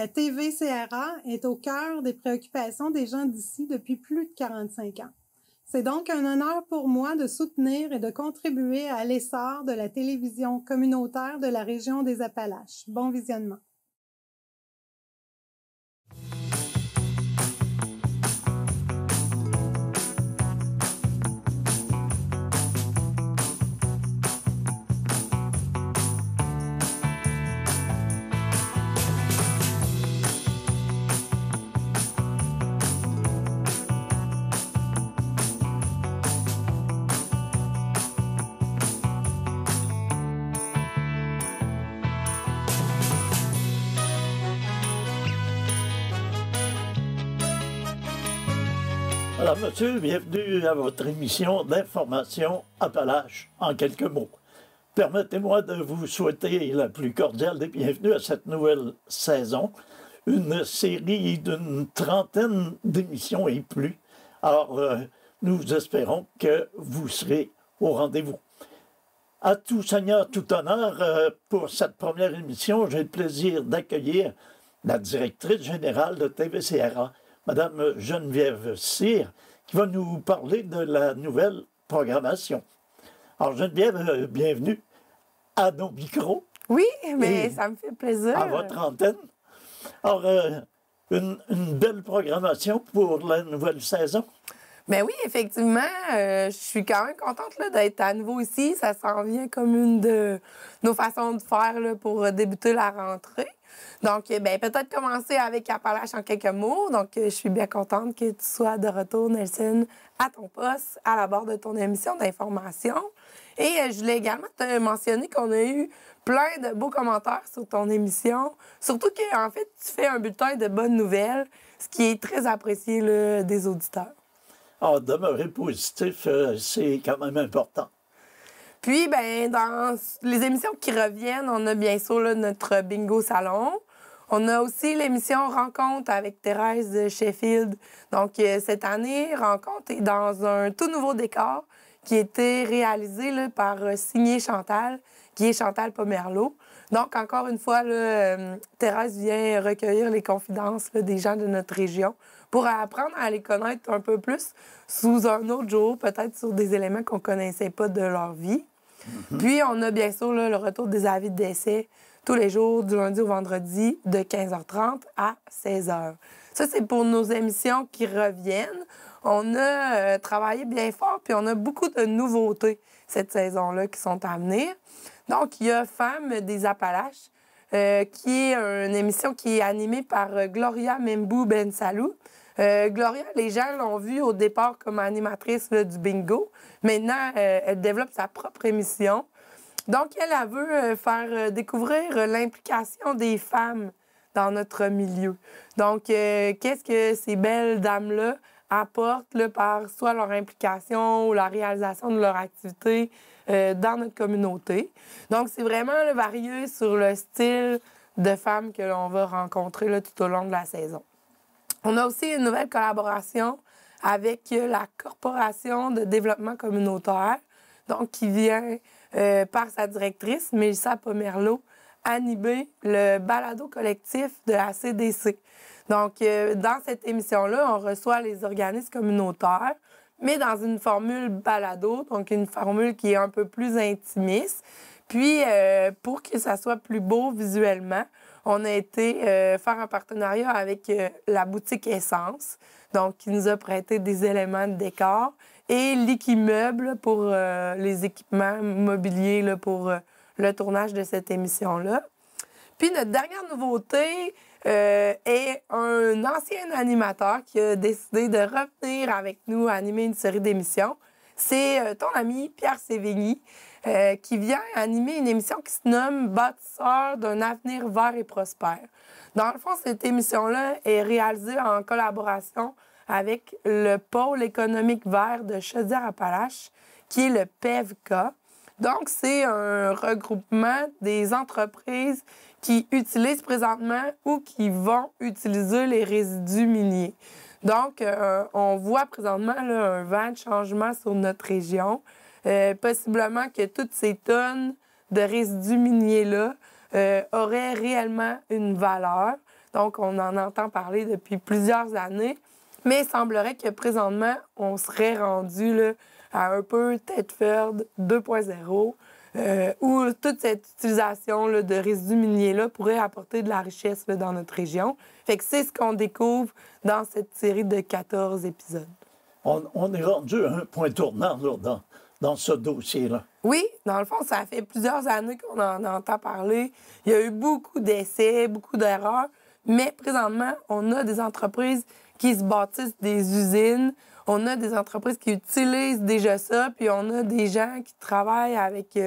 la TVCRA est au cœur des préoccupations des gens d'ici depuis plus de 45 ans. C'est donc un honneur pour moi de soutenir et de contribuer à l'essor de la télévision communautaire de la région des Appalaches. Bon visionnement. Alors, monsieur, bienvenue à votre émission d'information Appalaches en quelques mots. Permettez-moi de vous souhaiter la plus cordiale des bienvenues à cette nouvelle saison, une série d'une trentaine d'émissions et plus. Alors, nous espérons que vous serez au rendez-vous. À tout seigneur, tout honneur, pour cette première émission, j'ai le plaisir d'accueillir la directrice générale de TVCRA, Madame Geneviève Cyr, qui va nous parler de la nouvelle programmation. Alors, Geneviève, bienvenue à nos micros. Oui, mais ça me fait plaisir. À votre antenne. Alors, une belle programmation pour la nouvelle saison. Ben oui, effectivement, je suis quand même contente d'être à nouveau ici. Ça s'en vient comme une de nos façons de faire là, pour débuter la rentrée. Donc, ben, peut-être commencer avec Appalaches en quelques mots. Donc, je suis bien contente que tu sois de retour, Nelson, à ton poste, à la barre de ton émission d'information. Et je voulais également te mentionner qu'on a eu plein de beaux commentaires sur ton émission. Surtout qu'en fait, tu fais un bulletin de bonnes nouvelles, ce qui est très apprécié là, des auditeurs. Alors, demeurer positif, c'est quand même important. Puis, ben, dans les émissions qui reviennent, on a bien sûr là, notre bingo salon. On a aussi l'émission Rencontre avec Thérèse de Sheffield. Donc, cette année, Rencontre est dans un tout nouveau décor qui a été réalisé là, par Signé Chantal, qui est Chantal Pomerleau. Donc, encore une fois, là, Thérèse vient recueillir les confidences là, des gens de notre région pour apprendre à les connaître un peu plus sous un autre jour, peut-être sur des éléments qu'on ne connaissait pas de leur vie. Puis, on a bien sûr là, le retour des avis de décès tous les jours, du lundi au vendredi, de 15h30 à 16h. Ça, c'est pour nos émissions qui reviennent. On a travaillé bien fort, puis on a beaucoup de nouveautés cette saison-là qui sont à venir. Donc, il y a Femmes des Appalaches, qui est une émission qui est animée par Gloria Membou Bensalou. Gloria, les gens l'ont vue au départ comme animatrice là, du bingo. Maintenant, elle développe sa propre émission. Donc, elle veut faire découvrir l'implication des femmes dans notre milieu. Donc, qu'est-ce que ces belles dames-là apportent là, par soit leur implication ou la réalisation de leur activité dans notre communauté. Donc, c'est vraiment là, varié sur le style de femmes que l'on va rencontrer là, tout au long de la saison. On a aussi une nouvelle collaboration avec la Corporation de développement communautaire, donc qui vient par sa directrice, Mélissa Pomerleau, animer le balado collectif de la CDC. Donc, dans cette émission-là, on reçoit les organismes communautaires, mais dans une formule balado, donc une formule qui est un peu plus intimiste. Puis, pour que ça soit plus beau visuellement, on a été faire un partenariat avec la boutique Essence, donc qui nous a prêté des éléments de décor, et Liquimeuble pour les équipements mobiliers là, pour le tournage de cette émission-là. Puis notre dernière nouveauté est un ancien animateur qui a décidé de revenir avec nous animer une série d'émissions. C'est ton ami Pierre Sévigny qui vient animer une émission qui se nomme « Bâtisseur d'un avenir vert et prospère ». Dans le fond, cette émission-là est réalisée en collaboration avec le pôle économique vert de Chaudière-Appalaches, qui est le PEVCA. Donc, c'est un regroupement des entreprises qui utilisent présentement ou qui vont utiliser les résidus miniers. Donc, on voit présentement là, un vent de changement sur notre région. Possiblement que toutes ces tonnes de résidus miniers-là auraient réellement une valeur. Donc, on en entend parler depuis plusieurs années. Mais il semblerait que présentement, on serait rendu là, à un peu Thetford 2.0, où toute cette utilisation là, de résidus miniers-là pourrait apporter de la richesse là, dans notre région. Fait que c'est ce qu'on découvre dans cette série de 14 épisodes. On est rendu à un point tournant là, dans ce dossier-là. Oui, dans le fond, ça fait plusieurs années qu'on en entend parler. Il y a eu beaucoup d'essais, beaucoup d'erreurs, mais présentement, on a des entreprises qui se bâtissent des usines, on a des entreprises qui utilisent déjà ça, puis on a des gens qui travaillent avec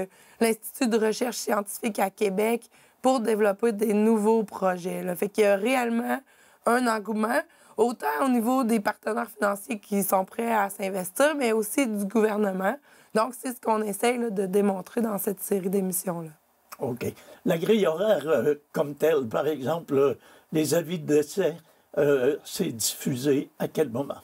l'Institut de recherche scientifique à Québec pour développer des nouveaux projets. Là. Fait qu'il y a réellement un engouement, autant au niveau des partenaires financiers qui sont prêts à s'investir, mais aussi du gouvernement. Donc, c'est ce qu'on essaie là, de démontrer dans cette série d'émissions-là. OK. La grille horaire comme telle, par exemple, les avis de décès, c'est diffusé à quel moment?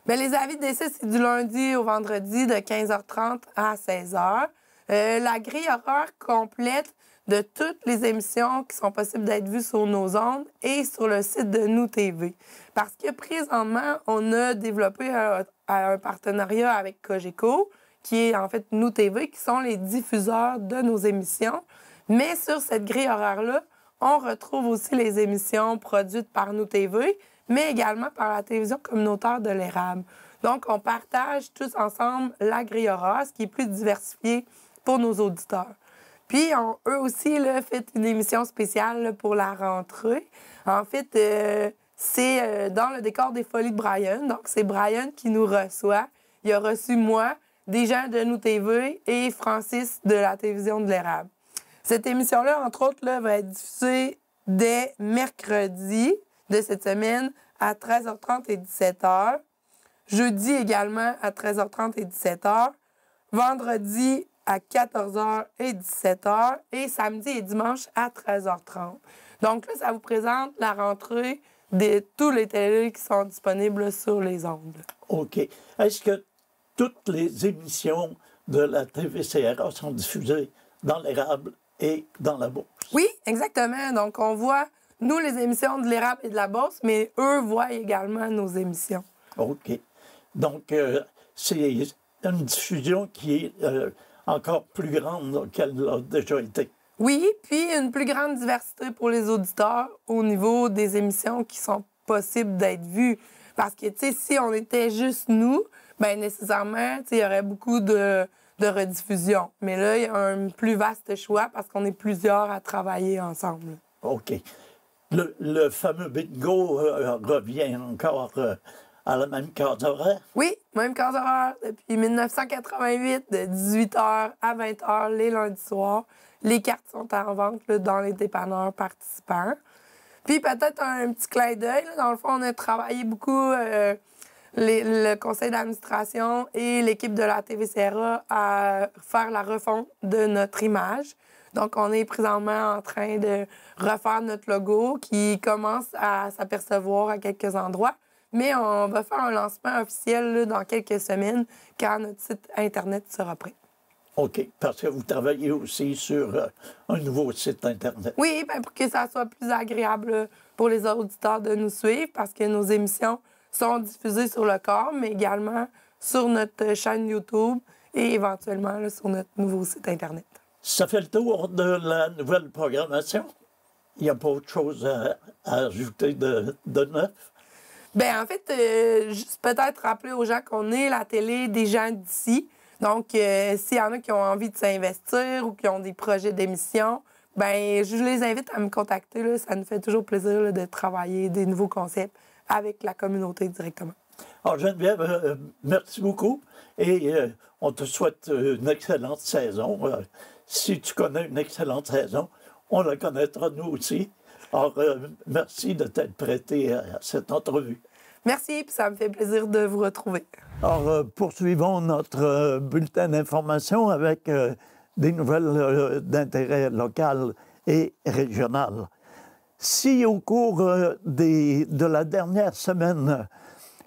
Bien, les avis de décès, c'est du lundi au vendredi de 15h30 à 16h. La grille horaire complète de toutes les émissions qui sont possibles d'être vues sur nos ondes et sur le site de Nous TV. Parce que présentement, on a développé un partenariat avec Cogeco, qui est en fait Nous TV, qui sont les diffuseurs de nos émissions. Mais sur cette grille horaire-là, on retrouve aussi les émissions produites par Nous TV, mais également par la télévision communautaire de l'Érable. Donc, on partage tous ensemble la grille horaire, ce qui est plus diversifié pour nos auditeurs. Puis, eux aussi là, fait une émission spéciale là, pour la rentrée. En fait, c'est dans le décor des Folies de Brian. Donc, c'est Brian qui nous reçoit. Il a reçu moi, des gens de Nous TV et Francis de la télévision de l'Érable. Cette émission-là, entre autres, là, va être diffusée dès mercredi de cette semaine à 13h30 et 17h. Jeudi également à 13h30 et 17h. Vendredi à 14h et 17h. Et samedi et dimanche à 13h30. Donc là, ça vous présente la rentrée de tous les télés qui sont disponibles sur les ondes. OK. Est-ce que toutes les émissions de la TVCRA sont diffusées dans l'Érable et dans la Beauce? Oui, exactement. Donc, on voit, nous, les émissions de l'Érable et de la Beauce, mais eux voient également nos émissions. OK. Donc, c'est une diffusion qui est encore plus grande qu'elle l'a déjà été. Oui, puis une plus grande diversité pour les auditeurs au niveau des émissions qui sont possibles d'être vues. Parce que, tu sais, si on était juste nous, bien, nécessairement, tu sais, il y aurait beaucoup de rediffusion. Mais là, il y a un plus vaste choix parce qu'on est plusieurs à travailler ensemble. OK. Le fameux bingo revient encore à la même case horaire? Oui, même case horaire depuis 1988, de 18h à 20h les lundis soirs. Les cartes sont en vente là, dans les dépanneurs participants. Puis peut-être un petit clin d'œil. Dans le fond, on a travaillé beaucoup, le conseil d'administration et l'équipe de la TVCRA à faire la refonte de notre image. Donc, on est présentement en train de refaire notre logo qui commence à s'apercevoir à quelques endroits. Mais on va faire un lancement officiel là, dans quelques semaines quand notre site Internet sera prêt. OK, parce que vous travaillez aussi sur un nouveau site Internet. Oui, bien, pour que ça soit plus agréable pour les auditeurs de nous suivre, parce que nos émissions sont diffusées sur le corps, mais également sur notre chaîne YouTube et éventuellement là, sur notre nouveau site Internet. Ça fait le tour de la nouvelle programmation? Il n'y a pas autre chose à ajouter de neuf? Bien, en fait, juste peut-être rappeler aux gens qu'on est la télé des gens d'ici. Donc, s'il y en a qui ont envie de s'investir ou qui ont des projets d'émission, bien, je les invite à me contacter. Là. Ça nous fait toujours plaisir là, de travailler des nouveaux concepts avec la communauté directement. Alors, Geneviève, merci beaucoup et on te souhaite une excellente saison. Si tu connais une excellente saison, on la connaîtra nous aussi. Alors, merci de t'être prêté à cette entrevue. Merci, puis ça me fait plaisir de vous retrouver. Alors, poursuivons notre bulletin d'information avec des nouvelles d'intérêt local et régional. Si au cours de la dernière semaine,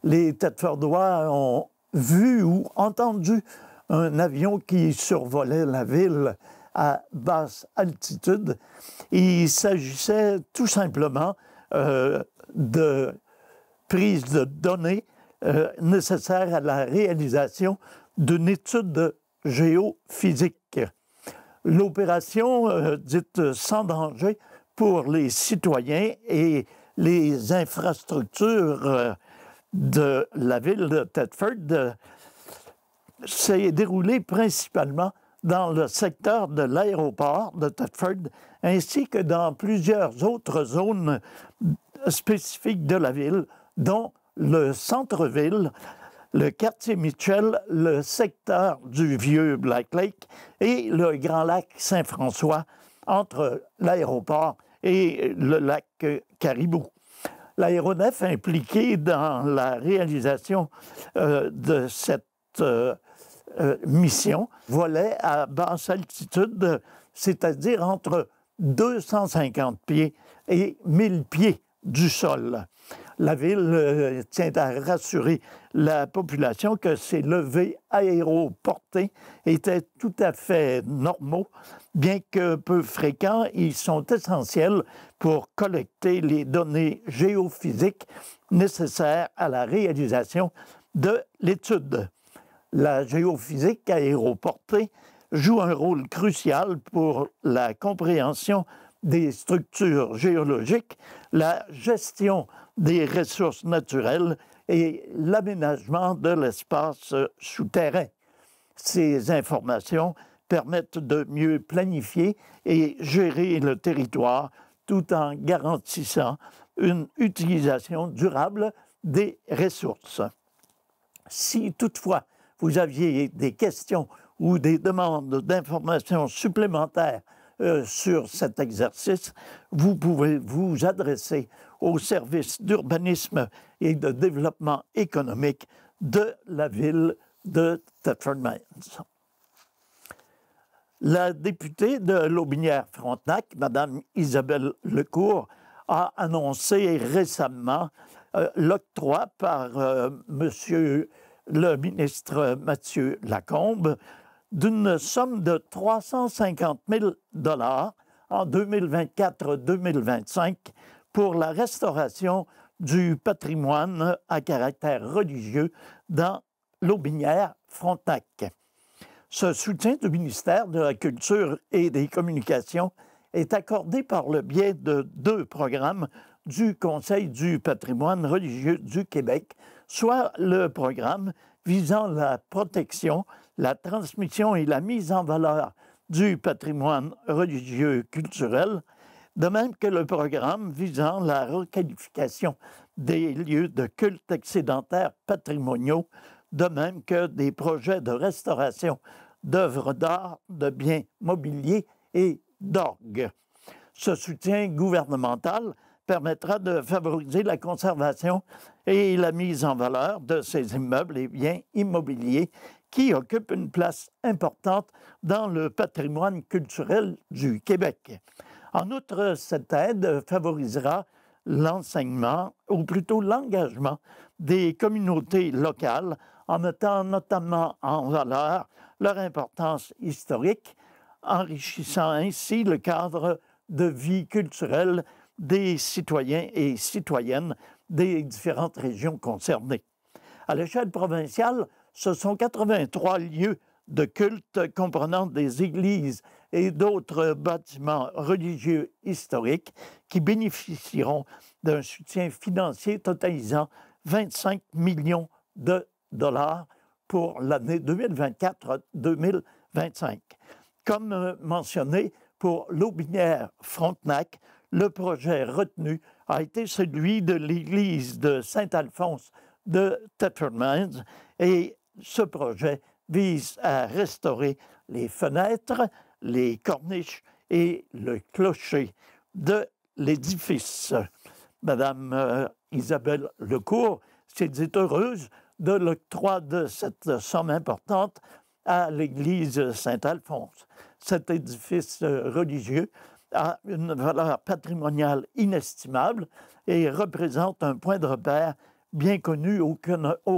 les Thetfordois ont vu ou entendu un avion qui survolait la ville à basse altitude, il s'agissait tout simplement de prise de données nécessaires à la réalisation d'une étude géophysique. L'opération, dite sans danger pour les citoyens et les infrastructures de la ville de Thetford, s'est déroulée principalement dans le secteur de l'aéroport de Thetford, ainsi que dans plusieurs autres zones spécifiques de la ville, dont le centre-ville, le quartier Mitchell, le secteur du vieux Black Lake et le Grand Lac Saint-François, entre l'aéroport et le lac Caribou. L'aéronef impliqué dans la réalisation de cette mission volait à basse altitude, c'est-à-dire entre 250 pieds et 1000 pieds du sol. La ville tient à rassurer la population que ces levées aéroportées étaient tout à fait normaux, bien que peu fréquents, ils sont essentiels pour collecter les données géophysiques nécessaires à la réalisation de l'étude. La géophysique aéroportée joue un rôle crucial pour la compréhension des structures géologiques, la gestion des ressources naturelles et l'aménagement de l'espace souterrain. Ces informations permettent de mieux planifier et gérer le territoire tout en garantissant une utilisation durable des ressources. Si toutefois vous aviez des questions ou des demandes d'informations supplémentaires sur cet exercice, vous pouvez vous adresser au service d'urbanisme et de développement économique de la ville de Thetford Mines. La députée de Lotbinière-Frontenac, Mme Isabelle Lecourt, a annoncé récemment l'octroi par M. le ministre Mathieu Lacombe d'une somme de 350 000 $ en 2024-2025 pour la restauration du patrimoine à caractère religieux dans Lotbinière-Frontenac. Ce soutien du ministère de la Culture et des Communications est accordé par le biais de 2 programmes du Conseil du patrimoine religieux du Québec, soit le programme visant la protection, la transmission et la mise en valeur du patrimoine religieux culturel, de même que le programme visant la requalification des lieux de culte excédentaires patrimoniaux, de même que des projets de restauration d'œuvres d'art, de biens mobiliers et d'orgues. Ce soutien gouvernemental permettra de favoriser la conservation et la mise en valeur de ces immeubles et biens immobiliers qui occupent une place importante dans le patrimoine culturel du Québec. En outre, cette aide favorisera l'enseignement, ou plutôt l'engagement, des communautés locales en mettant notamment en valeur leur importance historique, enrichissant ainsi le cadre de vie culturelle des citoyens et citoyennes des différentes régions concernées. À l'échelle provinciale, ce sont 83 lieux de culte comprenant des églises et d'autres bâtiments religieux historiques qui bénéficieront d'un soutien financier totalisant 25 millions de dollars pour l'année 2024-2025. Comme mentionné, pour Lotbinière-Frontenac, le projet retenu a été celui de l'église de Saint-Alphonse de Thetford Mines et ce projet vise à restaurer les fenêtres, les corniches et le clocher de l'édifice. Madame Isabelle Lecourt s'est dit heureuse de l'octroi de cette somme importante à l'église Saint-Alphonse. Cet édifice religieux a une valeur patrimoniale inestimable et représente un point de repère bien connu au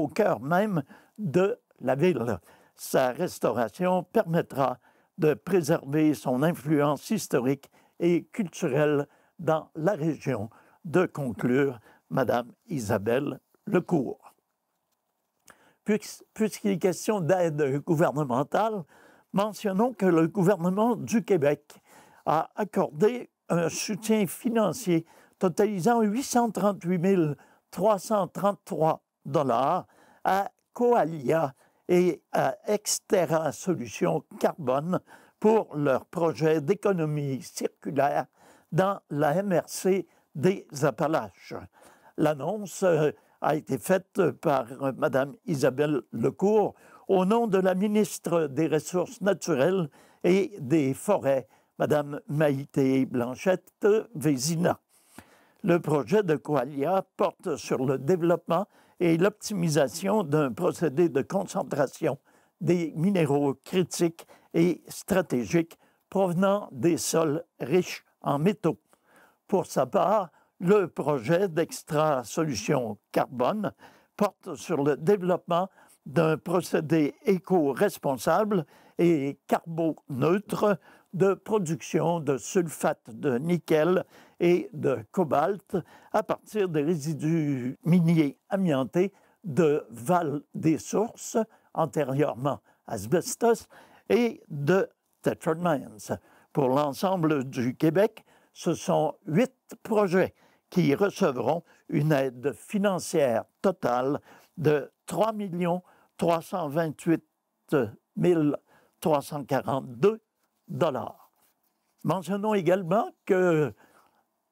cœur même de la ville. Sa restauration permettra de préserver son influence historique et culturelle dans la région de conclure Mme Isabelle Lecourt. Puisqu'il est question d'aide gouvernementale, mentionnons que le gouvernement du Québec a accordé un soutien financier totalisant 838 333 $ à Coalia et à Exterra Solutions Carbone pour leur projet d'économie circulaire dans la MRC des Appalaches. L'annonce a été faite par Mme Isabelle Lecourt au nom de la ministre des Ressources naturelles et des Forêts, Mme Maïté Blanchette-Vézina. Le projet de Coalia porte sur le développement et l'optimisation d'un procédé de concentration des minéraux critiques et stratégiques provenant des sols riches en métaux. Pour sa part, le projet d'Extra Solutions Carbone porte sur le développement d'un procédé éco-responsable et carboneutre de production de sulfate de nickel et de cobalt à partir des résidus miniers amiantés de Val-des-Sources, antérieurement Asbestos, et de Thetford Mines. Pour l'ensemble du Québec, ce sont 8 projets qui recevront une aide financière totale de 3 328 342 $. Mentionnons également que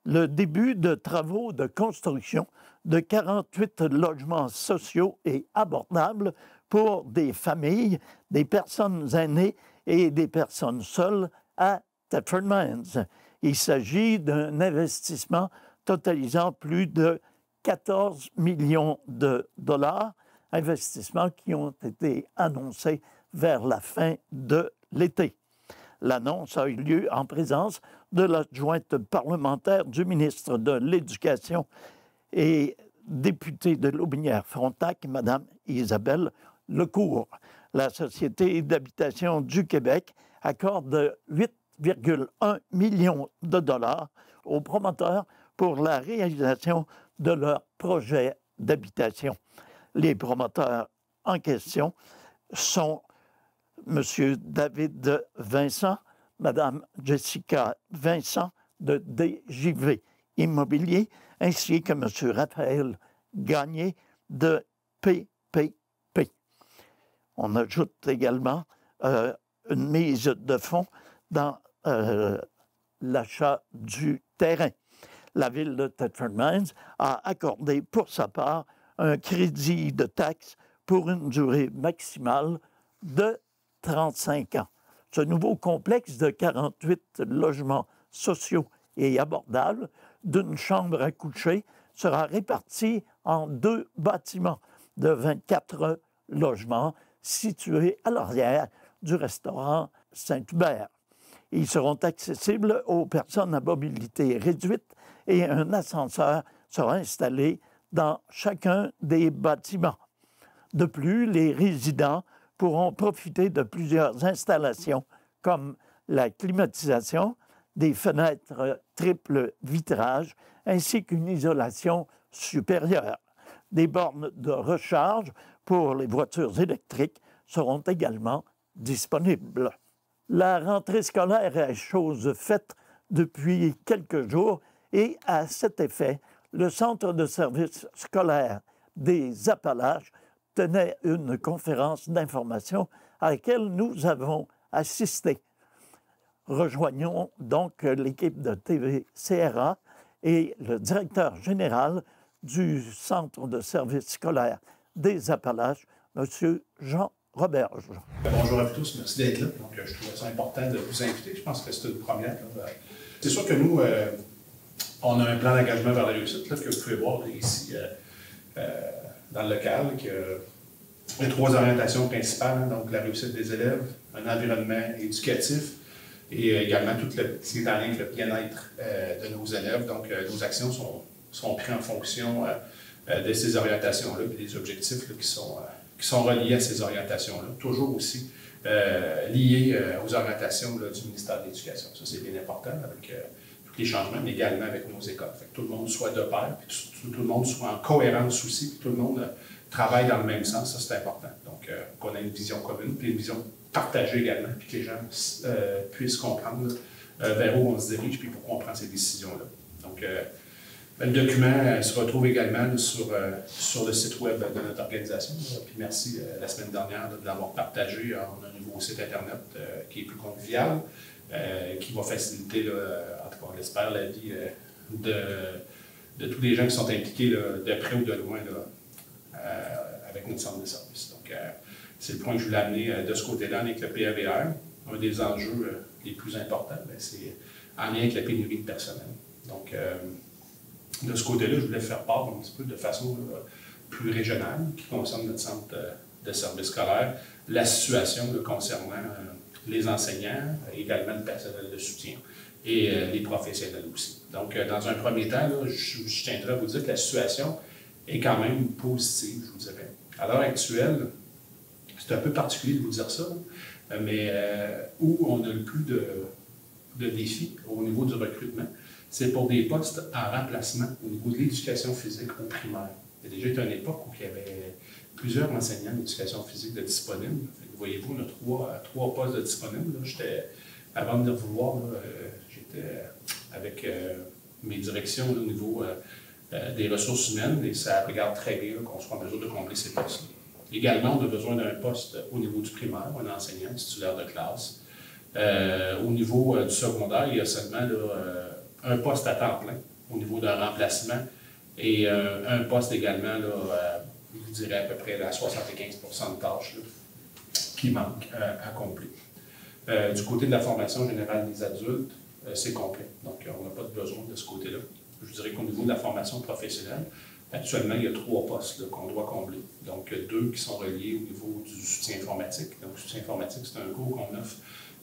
le début de travaux de construction de 48 logements sociaux et abordables pour des familles, des personnes aînées et des personnes seules à Thetford Mines. Il s'agit d'un investissement totalisant plus de 14 millions de $, investissements qui ont été annoncés vers la fin de l'été. L'annonce a eu lieu en présence de l'adjointe parlementaire du ministre de l'Éducation et députée de Lotbinière-Frontenac, Mme Isabelle Lecourt. La Société d'habitation du Québec accorde 8,1 millions de $ aux promoteurs pour la réalisation de leur projet d'habitation. Les promoteurs en question sont M. David Vincent, Mme Jessica Vincent de DJV Immobilier, ainsi que M. Raphaël Gagné de PPP. On ajoute également une mise de fonds dans l'achat du terrain. La ville de Thetford Mines a accordé pour sa part un crédit de taxe pour une durée maximale de 35 ans. Ce nouveau complexe de 48 logements sociaux et abordables d'une chambre à coucher sera réparti en 2 bâtiments de 24 logements situés à l'arrière du restaurant Saint-Hubert. Ils seront accessibles aux personnes à mobilité réduite et un ascenseur sera installé dans chacun des bâtiments. De plus, les résidents pourront profiter de plusieurs installations comme la climatisation, des fenêtres triple vitrage ainsi qu'une isolation supérieure. Des bornes de recharge pour les voitures électriques seront également disponibles. La rentrée scolaire est chose faite depuis quelques jours et à cet effet, le Centre de services scolaires des Appalaches tenait une conférence d'information à laquelle nous avons assisté. Rejoignons donc l'équipe de TV-CRA et le directeur général du Centre de services scolaires des Appalaches, M. Jean Roberge. Bonjour à tous, merci d'être là. Donc, je trouvais ça important de vous inviter. Je pense que c'est une première. C'est sûr que nous, on a un plan d'engagement vers la réussite là, que vous pouvez voir là, ici dans le local. Il y a 3 orientations principales, donc la réussite des élèves, un environnement éducatif et également tout ce qui est en lien avec le bien-être de nos élèves. Donc, nos actions sont prises en fonction de ces orientations-là et des objectifs là, qui sont reliés à ces orientations-là, toujours aussi liés aux orientations là, du ministère de l'Éducation. Ça, c'est bien important avec les changements, mais également avec nos écoles. Fait que tout le monde soit de pair, puis tout le monde soit en cohérence aussi, puis tout le monde travaille dans le même sens, ça c'est important. Donc, qu'on ait une vision commune, puis une vision partagée également, puis que les gens puissent comprendre vers où on se dirige, puis pourquoi on prend ces décisions-là. Donc, le document se retrouve également là, sur le site web de notre organisation. Puis merci la semaine dernière de l'avoir partagé. On a un nouveau site Internet qui est plus convivial, qui va faciliter, en tout cas on l'espère, la vie de tous les gens qui sont impliqués là, de près ou de loin là, avec notre centre de service. Donc, c'est le point que je voulais amener de ce côté-là avec le PAVR. Un des enjeux les plus importants, c'est en lien avec la pénurie de personnel. Donc, de ce côté-là, je voulais faire part un petit peu de façon plus régionale, qui concerne notre centre de service scolaire, la situation concernant les enseignants, également le personnel de soutien et les professionnels aussi. Donc, dans un premier temps, là, je tiendrai à vous dire que la situation est quand même positive, je vous dirais. À l'heure actuelle, c'est un peu particulier de vous dire ça, mais où on a le plus de défis au niveau du recrutement, c'est pour des postes en remplacement au niveau de l'éducation physique au primaire. Il y a déjà eu une époque où il y avait plusieurs enseignants d'éducation physique de disponibles. Voyez-vous, on a trois postes de disponibles. Avant de venir vous voir, j'étais avec mes directions là, au niveau des ressources humaines et ça regarde très bien qu'on soit en mesure de combler ces postes-là. Également, on a besoin d'un poste au niveau du primaire, un enseignant titulaire de classe. Au niveau du secondaire, il y a seulement là, un poste à temps plein au niveau d'un remplacement et un poste également, là, je dirais à peu près à 75% de tâches là, qui manquent à combler. Du côté de la formation générale des adultes, c'est complet. Donc, on n'a pas de besoin de ce côté-là. Je dirais qu'au niveau de la formation professionnelle, actuellement, il y a 3 postes qu'on doit combler. Donc, 2 qui sont reliés au niveau du soutien informatique. Donc, le soutien informatique, c'est un cours qu'on offre,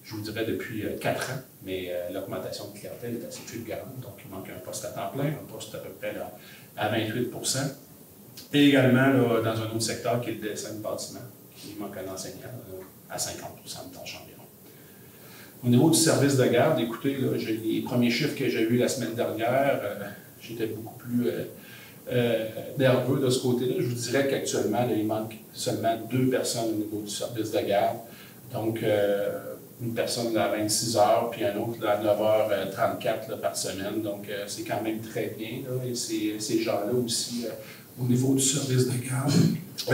je vous dirais, depuis 4 ans, mais l'augmentation de clientèle est assez fulgurante. Donc, il manque un poste à temps plein, un poste à peu près là, à 28 %. Et également, là, dans un autre secteur qui est le dessin de bâtiment, il manque un enseignant à 50 % de tâches environ. Au niveau du service de garde, écoutez, là, les premiers chiffres que j'ai eus la semaine dernière, j'étais beaucoup plus nerveux de ce côté-là. Je vous dirais qu'actuellement, il manque seulement 2 personnes au niveau du service de garde. Donc, une personne à 26 heures, puis un autre là, à 9h34 là, par semaine. Donc, c'est quand même très bien. Là, et ces gens-là aussi, au niveau du service de garde,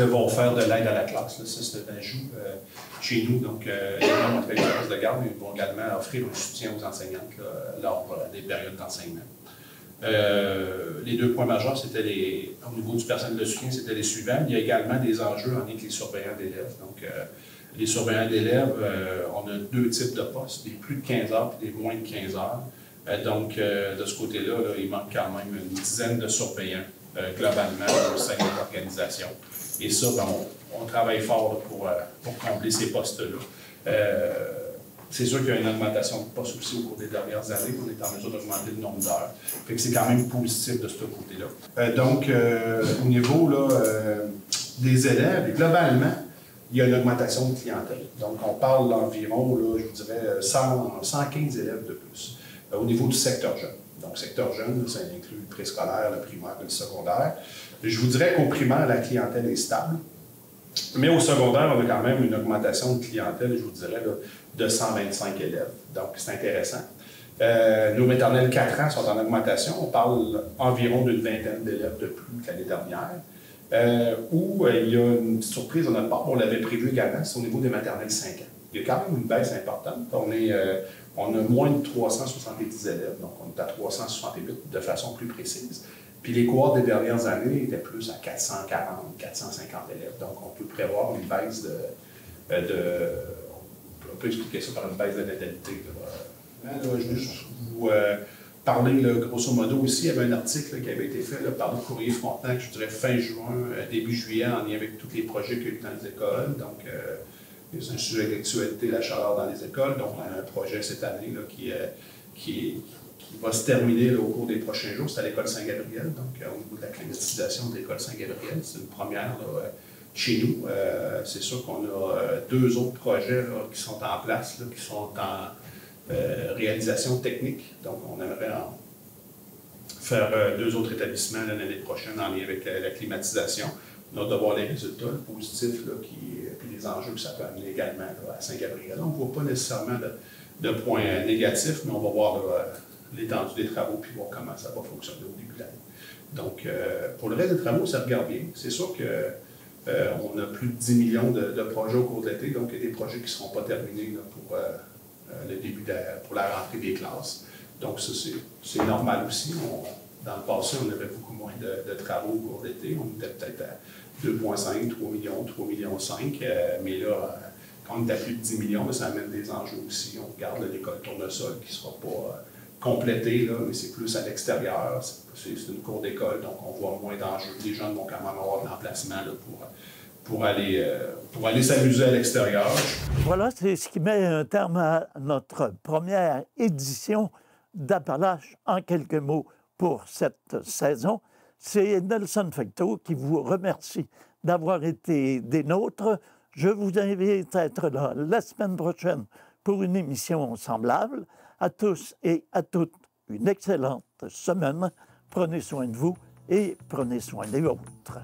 vont faire de l'aide à la classe. Là. Ça, c'est un ajout chez nous. Donc, les gens vont faire du service de garde, mais ils vont également offrir un soutien aux enseignantes là, lors des périodes d'enseignement. Les 2 points majeurs, c'était au niveau du personnel de soutien, c'était les suivants. Il y a également des enjeux en lien avec les surveillants d'élèves. Donc, les surveillants d'élèves, on a 2 types de postes, des plus de 15 heures et des moins de 15 heures. Donc, de ce côté-là, là, il manque quand même une dizaine de surveillants globalement au sein de l'organisation. Et ça, ben, on travaille fort là, pour combler ces postes-là. C'est sûr qu'il y a une augmentation de postes aussi au cours des dernières années. On est en mesure d'augmenter le nombre d'heures. Fait que c'est quand même positif de ce côté-là. Donc, au niveau là, des élèves, globalement, il y a une augmentation de clientèle. Donc, on parle d'environ, là, je vous dirais, 115 élèves de plus. Au niveau du secteur jeune. Donc, secteur jeune, ça inclut le préscolaire, le primaire et le secondaire. Je vous dirais qu'au primaire, la clientèle est stable. Mais au secondaire, on a quand même une augmentation de clientèle, je vous dirais, là, de 125 élèves. Donc, c'est intéressant. Nos maternelles 4 ans sont en augmentation. On parle environ d'une vingtaine d'élèves de plus que l'année dernière. Où il y a une petite surprise de notre part, on l'avait prévu également, c'est au niveau des maternelles 5 ans. Il y a quand même une baisse importante. On a moins de 370 élèves, donc on est à 368 de façon plus précise. Puis les cohortes des dernières années étaient plus à 440, 450 élèves. Donc on peut prévoir une baisse on peut expliquer ça par une baisse de natalité. Là, je veux juste vous parler, là, grosso modo, aussi, il y avait un article là, qui avait été fait là, par le Courrier Frontenac, je dirais fin juin, début juillet, en lien avec tous les projets qu'il y a eu dans les écoles. Donc, c'est un sujet d'actualité, la chaleur dans les écoles. Donc, on a un projet cette année là, qui va se terminer là, au cours des prochains jours. C'est à l'école Saint-Gabriel, donc au niveau de la climatisation de l'école Saint-Gabriel. C'est une première là, chez nous. C'est sûr qu'on a 2 autres projets là, qui sont en place, là, qui sont réalisation technique. Donc, on aimerait faire 2 autres établissements l'année prochaine en lien avec la climatisation. On a hâte de voir les résultats positifs là, puis les enjeux que ça peut amener également là, à Saint-Gabriel. On ne voit pas nécessairement de points négatifs, mais on va voir l'étendue des travaux puis voir comment ça va fonctionner au début de l'année. Donc, pour le reste des travaux, ça regarde bien. C'est sûr qu'on a plus de 10 millions de projets au cours de l'été, donc il y a des projets qui ne seront pas terminés là, pour le début pour la rentrée des classes. Donc, ça, c'est normal aussi. Dans le passé, on avait beaucoup moins de travaux au cours de l'été. On était peut-être à 2,5, 3 millions, 3,5 millions. Mais là, quand on est à plus de 10 millions, ça amène des enjeux aussi. On regarde l'école Tournesol qui ne sera pas complétée, là, mais c'est plus à l'extérieur. C'est une cour d'école, donc on voit moins d'enjeux. Les jeunes vont quand même avoir de l'emplacement pour aller s'amuser à l'extérieur. Voilà, c'est ce qui met un terme à notre première édition d'Appalaches en quelques mots pour cette saison. C'est Nelson Fecteau qui vous remercie d'avoir été des nôtres. Je vous invite à être là la semaine prochaine pour une émission semblable. À tous et à toutes, une excellente semaine. Prenez soin de vous et prenez soin des autres.